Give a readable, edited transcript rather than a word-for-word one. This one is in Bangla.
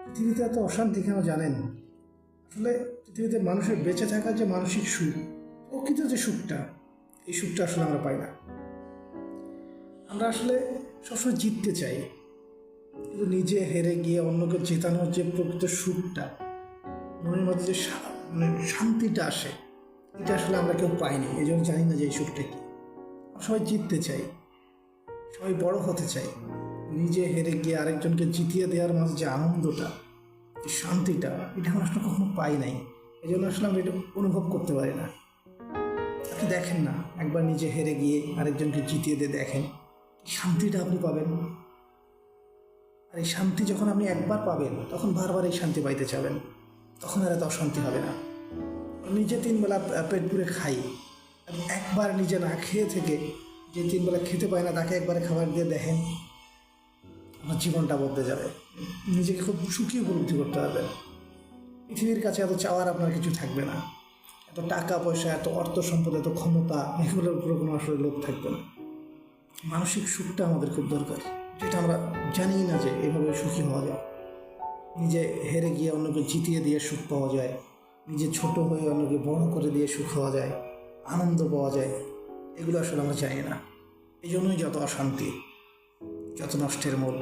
পৃথিবীতে এত অশান্তি কেন জানেন? আসলে পৃথিবীতে মানুষের বেঁচে থাকার যে মানসিক সুখ, প্রকৃত যে সুখটা, এই সুখটা আসলে আমরা পাই না। আমরা আসলে সবসময় জিততে চাই, কিন্তু নিজে হেরে গিয়ে অন্যকে জেতানোর যে প্রকৃত সুখটা, মনের মধ্যে যে শান্তিটা আসে, এটা আসলে আমরা কেউ পাইনি। এই জন্য জানি না যে এই সুখটা কি। সবাই জিততে চাই, সবাই বড় হতে চাই। নিজে হেরে গিয়ে আরেকজনকে জিতিয়ে দেওয়ার মাঝে যে আনন্দটা, যে শান্তিটা, এটা আমরা আসলে কখনো পাই নাই। এই জন্য আসলে আমরা এটা অনুভব করতে পারি না। আপনি দেখেন না, একবার নিজে হেরে গিয়ে আরেকজনকে জিতিয়ে দিয়ে দেখেন, শান্তিটা আপনি পাবেন। আর এই শান্তি যখন আপনি একবার পাবেন, তখন বারবার এই শান্তি পাইতে চাবেন, তখন আর এত অশান্তি হবে না। নিজে 3 বেলা পেট পুরে খাই, একবার নিজে না খেয়ে থেকে যে 3 বেলা খেতে পায় না, তাকে একবারে খাবার দিয়ে দেখেন, আমার জীবনটা বদলে যাবে। নিজেকে খুব সুখী উপলব্ধি করতে পারবেন। পৃথিবীর কাছে এত চাওয়ার আপনার কিছু থাকবে না। এত টাকা পয়সা, এত অর্থ সম্পদ, এত ক্ষমতা, এগুলোর উপরে কোনো আসলে লোভ থাকবে না। মানসিক সুখটা আমাদের খুব দরকার, যেটা আমরা জানি না যে এভাবে সুখী হওয়া যায়। নিজে হেরে গিয়ে অন্যকে জিতিয়ে দিয়ে সুখ পাওয়া যায়, নিজে ছোট হয়ে অন্যকে বড় করে দিয়ে সুখ হওয়া যায়, আনন্দ পাওয়া যায়। এগুলো আসলে আমরা জানি না। এই জন্যই যত অশান্তি, যত নষ্টের মূল।